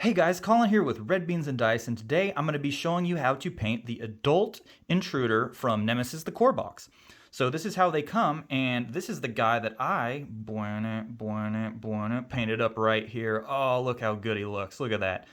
Hey guys, Colin here with Red Beans and Dice, and today I'm going to be showing you how to paint the adult Intruder from Nemesis the core box. So this is how they come, and this is the guy that I painted up right here. Oh, look how good he looks. Look at that.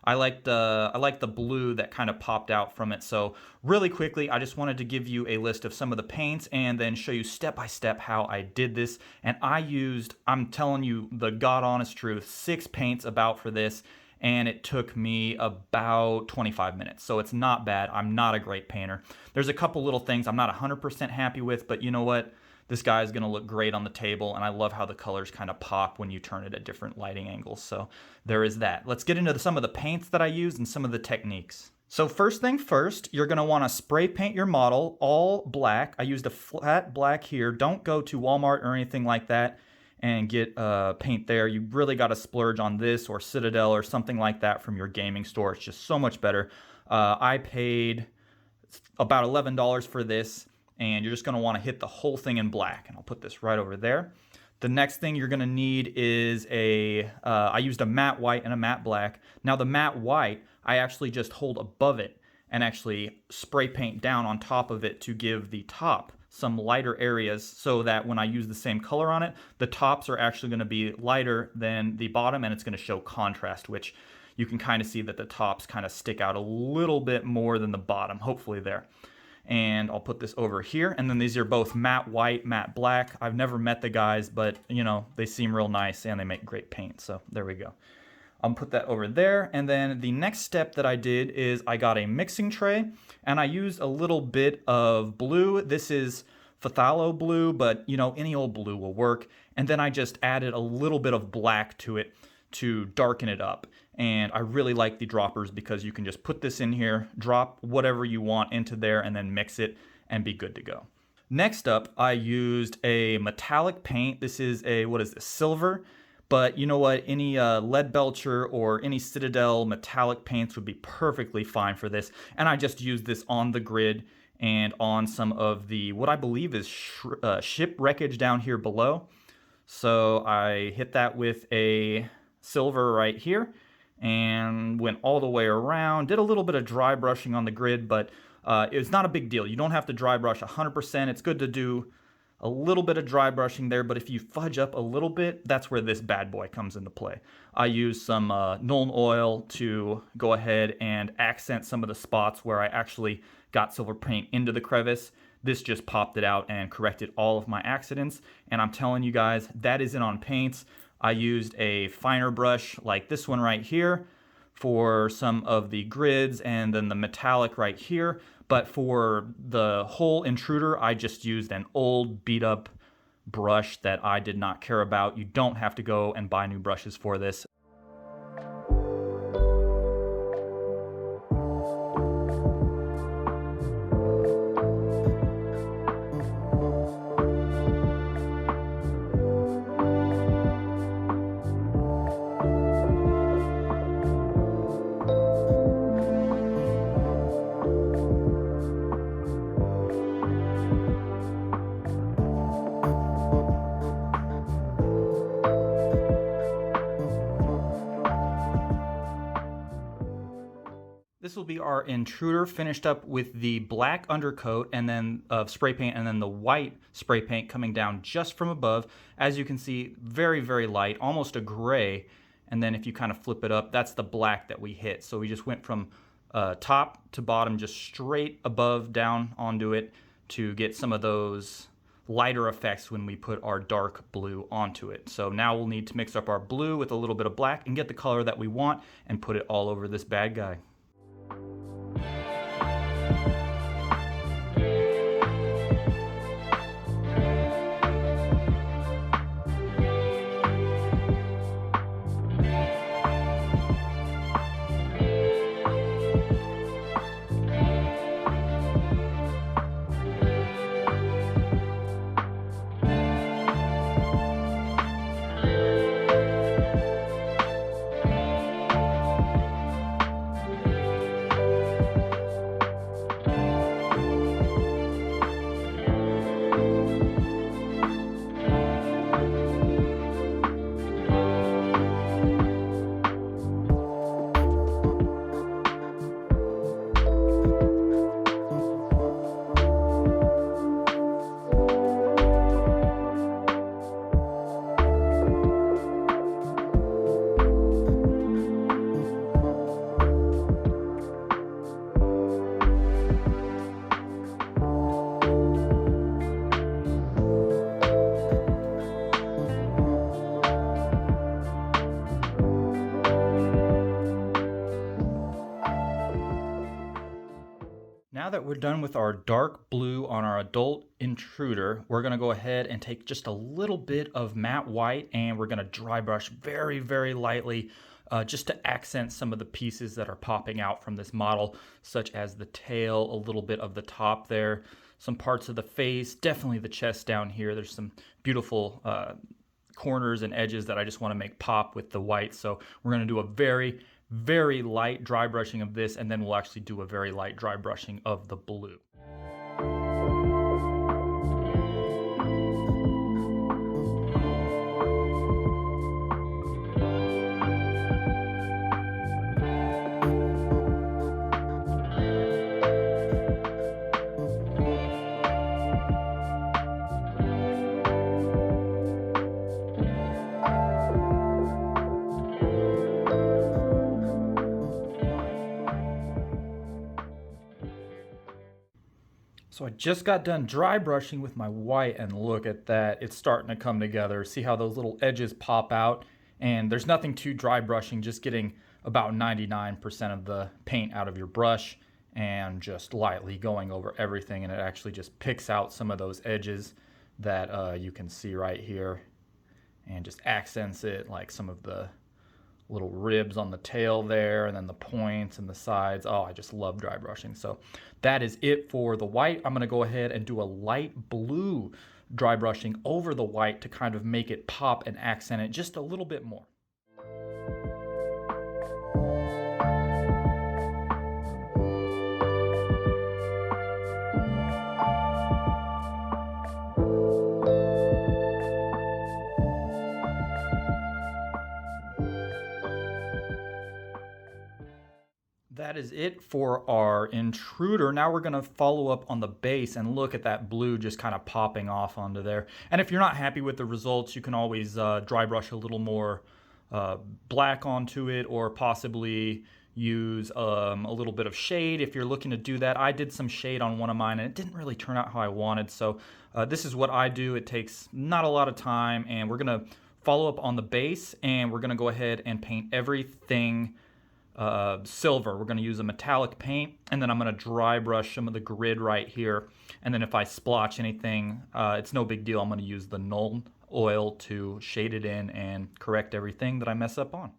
I like the blue that kind of popped out from it. So really quickly, I just wanted to give you a list of some of the paints and then show you step by step how I did this. And I used, I'm telling you the God honest truth, 6 paints about for this. And it took me about 25 minutes. So it's not bad. I'm not a great painter. There's a couple little things I'm not 100% happy with, but you know what? This guy is gonna look great on the table, and I love how the colors kind of pop when you turn it at different lighting angles. So there is that. Let's get into some of the paints that I use and some of the techniques. So first thing first, you're gonna wanna spray paint your model all black. I used a flat black here. Don't go to Walmart or anything like that and get paint there. You really got to splurge on this or Citadel or something like that from your gaming store. It's just so much better. I paid about $11 for this, and you're just going to want to hit the whole thing in black. And I'll put this right over there. The next thing you're going to need is I used a matte white and a matte black. Now the matte white, I actually just hold above it and actually spray paint down on top of it to give the top some lighter areas so that when I use the same color on it, the tops are actually going to be lighter than the bottom, and it's going to show contrast, which you can kind of see that the tops kind of stick out a little bit more than the bottom, hopefully there. And I'll put this over here, and then these are both matte white, matte black. I've never met the guys, but you know, they seem real nice and they make great paint, so there we go. I'll put that over there, and then the next step that I did is I got a mixing tray, and I used a little bit of blue. This is Phthalo Blue, but you know, any old blue will work. And then I just added a little bit of black to it to darken it up. And I really like the droppers because you can just put this in here, drop whatever you want into there, and then mix it and be good to go. Next up, I used a metallic paint. This is a, what is this, silver? But you know what, any lead belcher or any Citadel metallic paints would be perfectly fine for this. And I just used this on the grid and on some of the, what I believe is ship wreckage down here below. So I hit that with a silver right here and went all the way around. Did a little bit of dry brushing on the grid, but it's not a big deal. You don't have to dry brush 100%. It's good to do a little bit of dry brushing there, but if you fudge up a little bit, that's where this bad boy comes into play. I use some Nuln Oil to go ahead and accent some of the spots where I actually got silver paint into the crevice. This just popped it out and corrected all of my accidents, and I'm telling you guys, that isn't on paints. I used a finer brush like this one right here for some of the grids, and then the metallic right here. But for the whole Intruder, I just used an old beat up brush that I did not care about. You don't have to go and buy new brushes for this. This will be our Intruder finished up with the black undercoat and then spray paint, and then the white spray paint coming down just from above. As you can see, very, very light, almost a gray. And then if you kind of flip it up, that's the black that we hit. So we just went from top to bottom, just straight above down onto it to get some of those lighter effects when we put our dark blue onto it. So now we'll need to mix up our blue with a little bit of black and get the color that we want and put it all over this bad guy. done with our dark blue on our adult Intruder. We're going to go ahead and take just a little bit of matte white and we're going to dry brush very, very lightly just to accent some of the pieces that are popping out from this model, such as the tail, a little bit of the top there, some parts of the face, definitely the chest down here. There's some beautiful corners and edges that I just want to make pop with the white. So we're going to do a very, very light dry brushing of this, and then we'll actually do a very light dry brushing of the blue. So I just got done dry brushing with my white, and look at that. It's starting to come together. See how those little edges pop out? And there's nothing to dry brushing, just getting about 99% of the paint out of your brush and just lightly going over everything, and it actually just picks out some of those edges that you can see right here and just accents it, like some of the little ribs on the tail there, and then the points and the sides. Oh, I just love dry brushing. So that is it for the white. I'm going to go ahead and do a light blue dry brushing over the white to kind of make it pop and accent it just a little bit more. That is it for our Intruder. Now we're going to follow up on the base, and look at that blue just kind of popping off onto there. And if you're not happy with the results, you can always dry brush a little more black onto it, or possibly use a little bit of shade if you're looking to do that. I did some shade on one of mine and it didn't really turn out how I wanted. So this is what I do. It takes not a lot of time, and we're going to follow up on the base, and we're going to go ahead and paint everything silver. We're going to use a metallic paint, and then I'm going to dry brush some of the grid right here. And then if I splotch anything, it's no big deal. I'm going to use the Nuln Oil to shade it in and correct everything that I mess up on.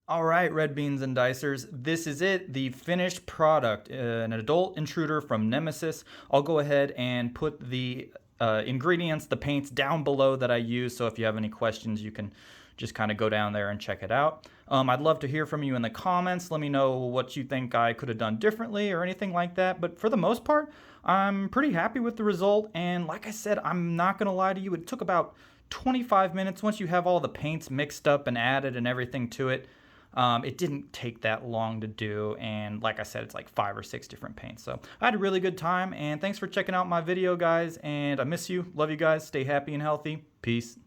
All right, red beans and dicers, this is it, the finished product, an adult Intruder from Nemesis. I'll go ahead and put the ingredients, the paints down below that I use, so if you have any questions, you can just kind of go down there and check it out. I'd love to hear from you in the comments. Let me know what you think I could have done differently or anything like that. But for the most part, I'm pretty happy with the result. And like I said, I'm not going to lie to you, it took about 25 minutes once you have all the paints mixed up and added and everything to it. It didn't take that long to do, and like I said, it's like 5 or 6 different paints. So I had a really good time, and thanks for checking out my video, guys, and I miss you. Love you guys. Stay happy and healthy. Peace.